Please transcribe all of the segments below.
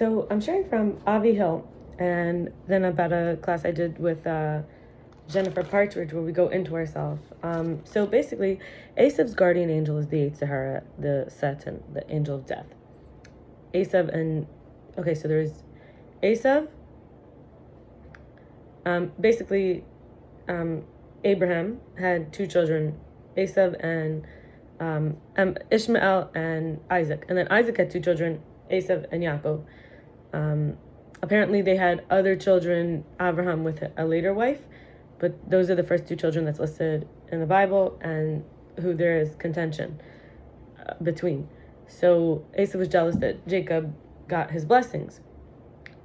So I'm sharing from Avi Hill, and then about a class I did with Jennifer Partridge, where we go into ourselves. So basically, Esav's guardian angel is the Yetzer Hara, the Satan, the angel of death. Esav and so there's Esav. Basically, Abraham had two children, Esav and Ishmael and Isaac, and then Isaac had two children, Esav and Yaakov. Apparently they had other children, Abraham with a later wife, but those are the first two children that's listed in the Bible, and who there is contention between. So Esav was jealous that Jacob got his blessings,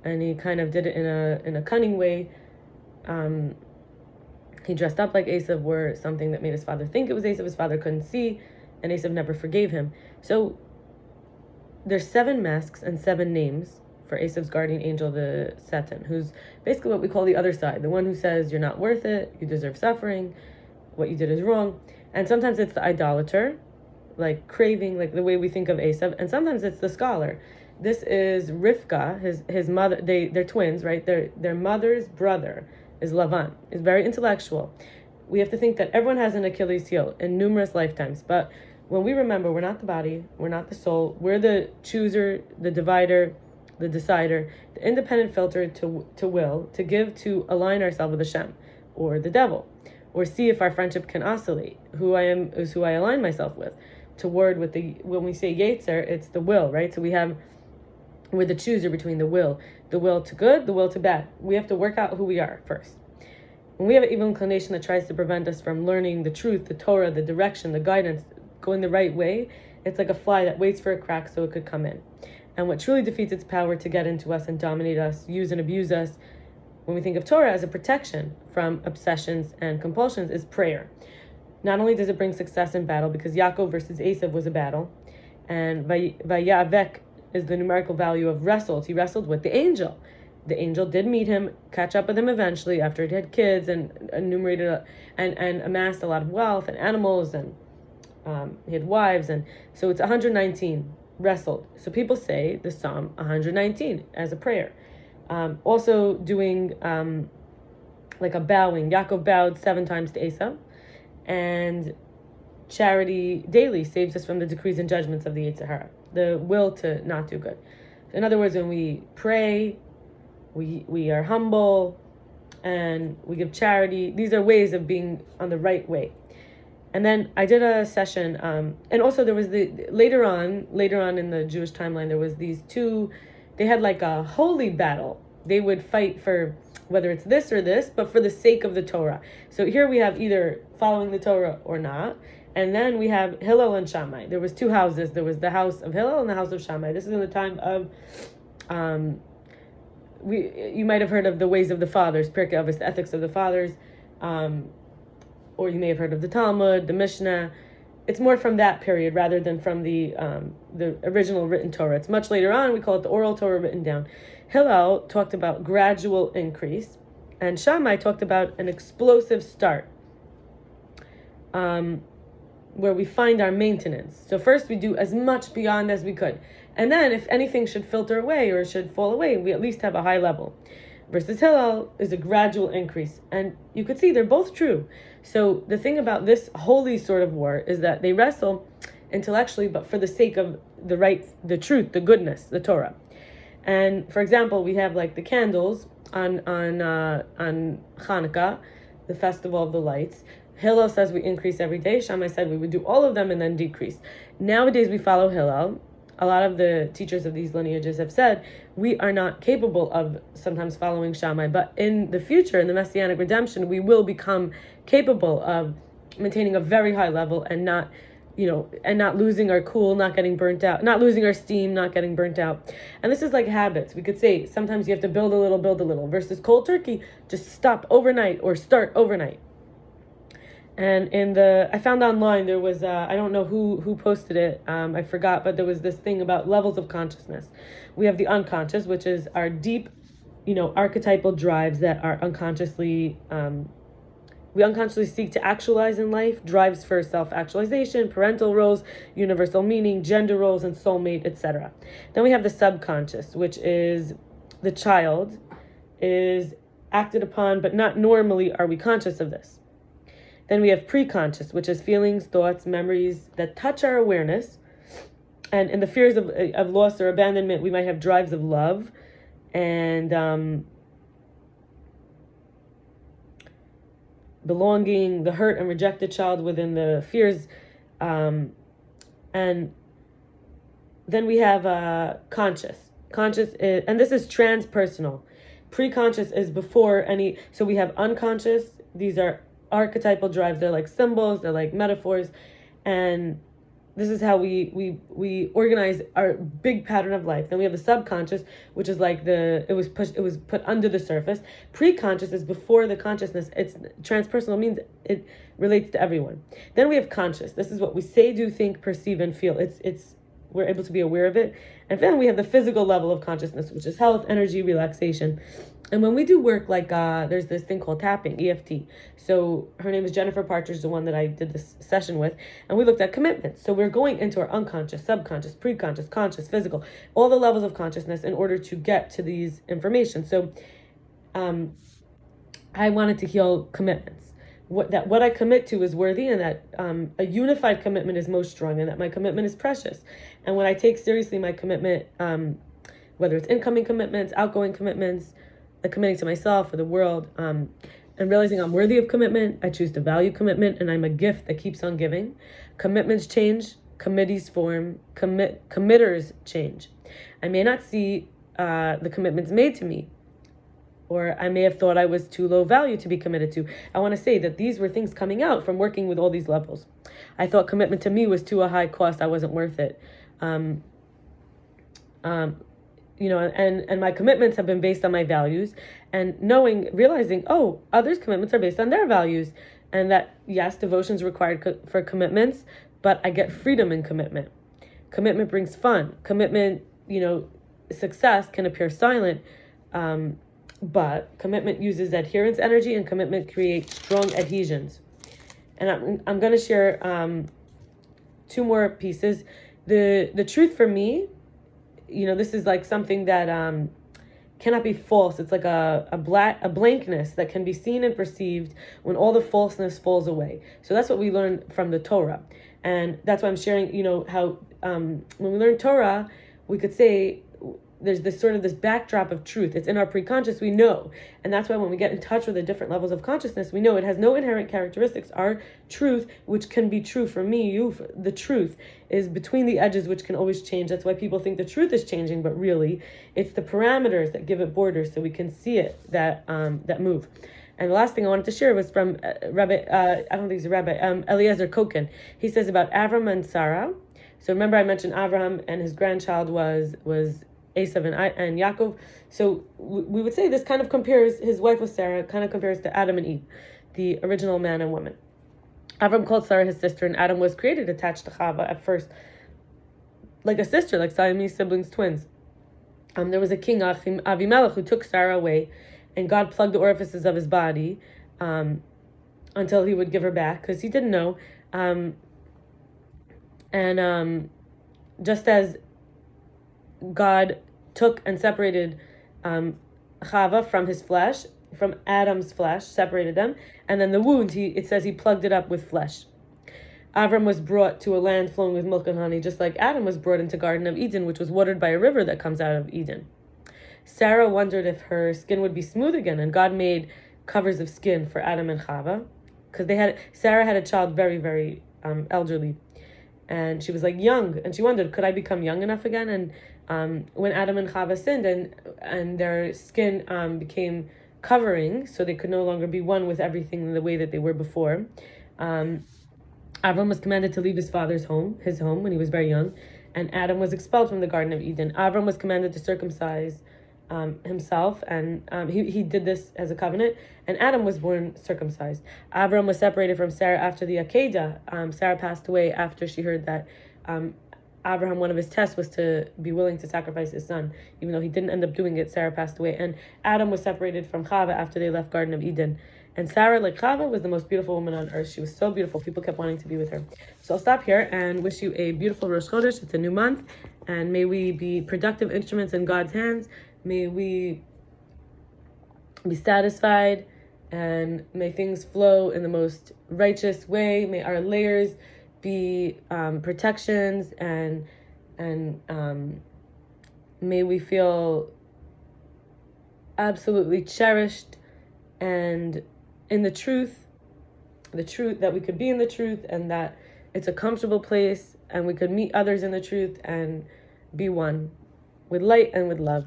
and he kind of did it in a cunning way. He dressed up like Esav, wore something that made his father think it was Esav. His father couldn't see, and Esav never forgave him. So there's 7 masks and 7 names for Esav's guardian angel, the Satan, who's basically what we call the other side, the one who says you're not worth it, you deserve suffering, what you did is wrong. And sometimes it's the idolater, like craving, like the way we think of Esav, and sometimes it's the scholar. This is Rivka, his mother. They're twins, right? Their mother's brother is Lavan. Is very intellectual. We have to think that everyone has an Achilles heel in numerous lifetimes, but when we remember, we're not the body, we're not the soul, we're the chooser, the divider, the decider, the independent filter to will, to give, to align ourselves with Hashem, or the devil, or see if our friendship can oscillate. Who I am is who I align myself with. Toward with when we say Yetzer, it's the will, right? So we're the chooser between the will to good, the will to bad. We have to work out who we are first. When we have an evil inclination that tries to prevent us from learning the truth, the Torah, the direction, the guidance, going the right way, it's like a fly that waits for a crack so it could come in. And what truly defeats its power to get into us and dominate us, use and abuse us, when we think of Torah as a protection from obsessions and compulsions, is prayer. Not only does it bring success in battle, because Yaakov versus Esav was a battle, and Vayavek is the numerical value of wrestled. He wrestled with the angel. The angel did meet him, catch up with him eventually after he had kids and enumerated and amassed a lot of wealth and animals, and he had wives, and so it's 119 wrestled. So people say the Psalm 119 as a prayer. Also doing like a bowing. Yaakov bowed 7 times to Esav, and charity daily saves us from the decrees and judgments of the Yetzer Hara, the will to not do good. In other words, when we pray, we are humble, and we give charity. These are ways of being on the right way. And then I did a session, and also there was later on in the Jewish timeline, there was these two. They had like a holy battle. They would fight for whether it's this or this, but for the sake of the Torah. So here we have either following the Torah or not. And then we have Hillel and Shammai. There was 2 houses. There was the house of Hillel and the house of Shammai. This is in the time of, you might have heard of the ways of the fathers, Pirkei Avos, the ethics of the fathers, or you may have heard of the Talmud, the Mishnah. It's more from that period rather than from the original written Torah. It's much later on. We call it the oral Torah written down. Hillel talked about gradual increase, and Shammai talked about an explosive start, where we find our maintenance. So first we do as much beyond as we could, and then if anything should filter away or should fall away, we at least have a high level. Versus Hillel is a gradual increase, and you could see they're both true. So the thing about this holy sort of war is that they wrestle intellectually, but for the sake of the truth, the goodness, the Torah. And for example, we have like the candles on Hanukkah, the festival of the lights. Hillel says we increase every day. Shammai said we would do all of them and then decrease. Nowadays we follow Hillel. A lot of the teachers of these lineages have said we are not capable of sometimes following Shammai, but in the future, in the Messianic redemption, we will become capable of maintaining a very high level and not losing our cool, not getting burnt out, not losing our steam, not getting burnt out. And this is like habits. We could say sometimes you have to build a little, versus cold turkey, just stop overnight or start overnight. And I found online, there was, I don't know who posted it, I forgot, but there was this thing about levels of consciousness. We have the unconscious, which is our deep, archetypal drives that are unconsciously we unconsciously seek to actualize in life, drives for self-actualization, parental roles, universal meaning, gender roles, and soulmate, etc. Then we have the subconscious, which is the child is acted upon, but not normally are we conscious of this. Then we have preconscious, which is feelings, thoughts, memories that touch our awareness. And in the fears of loss or abandonment, we might have drives of love and belonging, the hurt and rejected child within the fears. And then we have conscious. Conscious is, and this is transpersonal. Preconscious is before any, so we have unconscious. These are archetypal drives. They're like symbols, they're like metaphors. And this is how we organize our big pattern of life. Then we have the subconscious, which is like it was put under the surface. Preconscious is before the consciousness. It's transpersonal, means it relates to everyone. Then we have conscious. This is what we say, do, think, perceive, and feel. It's we're able to be aware of it. And then we have the physical level of consciousness, which is health, energy, relaxation. And when we do work like there's this thing called tapping, EFT. So her name is Jennifer Partridge, the one that I did this session with, and we looked at commitments. So we're going into our unconscious, subconscious, preconscious, conscious, physical, all the levels of consciousness in order to get to these information. So I wanted to heal commitments. What I commit to is worthy, and that a unified commitment is most strong, and that my commitment is precious. And when I take seriously my commitment, whether it's incoming commitments, outgoing commitments, committing to myself or the world, and realizing I'm worthy of commitment, I choose to value commitment, and I'm a gift that keeps on giving. Commitments change, committees form, committers change. I may not see the commitments made to me, or I may have thought I was too low value to be committed to. I want to say that these were things coming out from working with all these levels. I thought commitment to me was too a high cost. I wasn't worth it. And my commitments have been based on my values, and realizing, others' commitments are based on their values, and that, yes, devotion is required for commitments, but I get freedom in commitment. Commitment brings fun. Commitment, success can appear silent, but commitment uses adherence energy, and commitment creates strong adhesions. And I'm going to share two more pieces. The truth for me, this is like something that cannot be false. It's like a blankness that can be seen and perceived when all the falseness falls away. So that's what we learn from the Torah. And that's why I'm sharing, how when we learn Torah, we could say there's this backdrop of truth. It's in our preconscious, we know. And that's why when we get in touch with the different levels of consciousness, we know it has no inherent characteristics. Our truth, which can be true for me, the truth is between the edges, which can always change. That's why people think the truth is changing, but really it's the parameters that give it borders so we can see it that move. And the last thing I wanted to share was from Rabbi, I don't think he's a rabbi, Eliezer Koken. He says about Avram and Sarah. So remember I mentioned Avraham and his grandchild was Esav and Yaakov. So we would say this kind of compares, his wife was Sarah, kind of compares to Adam and Eve, the original man and woman. Avram called Sarah his sister, and Adam was created attached to Chava at first, like a sister, like Siamese siblings, twins. There was a king, Avimelech, who took Sarah away, and God plugged the orifices of his body until he would give her back, because he didn't know. Just as God took and separated Chava from his flesh, from Adam's flesh, separated them, and then the wound, it says he plugged it up with flesh. Avram was brought to a land flowing with milk and honey, just like Adam was brought into Garden of Eden, which was watered by a river that comes out of Eden. Sarah wondered if her skin would be smooth again, and God made covers of skin for Adam and Chava, because Sarah had a child very, very elderly, and she was like young, and she wondered, could I become young enough again? And when Adam and Chava sinned, and their skin became covering, so they could no longer be one with everything the way that they were before, Avram was commanded to leave his father's home, when he was very young, and Adam was expelled from the Garden of Eden. Avram was commanded to circumcise himself, and he did this as a covenant, and Adam was born circumcised. Avram was separated from Sarah after the Akedah. Sarah passed away after she heard that Abraham, one of his tests was to be willing to sacrifice his son. Even though he didn't end up doing it, Sarah passed away. And Adam was separated from Chava after they left Garden of Eden. And Sarah, like Chava, was the most beautiful woman on earth. She was so beautiful. People kept wanting to be with her. So I'll stop here and wish you a beautiful Rosh Chodesh. It's a new month. And may we be productive instruments in God's hands. May we be satisfied. And may things flow in the most righteous way. May our layers be protections. And may we feel absolutely cherished and in the truth that we could be in the truth, and that it's a comfortable place, and we could meet others in the truth and be one with light and with love.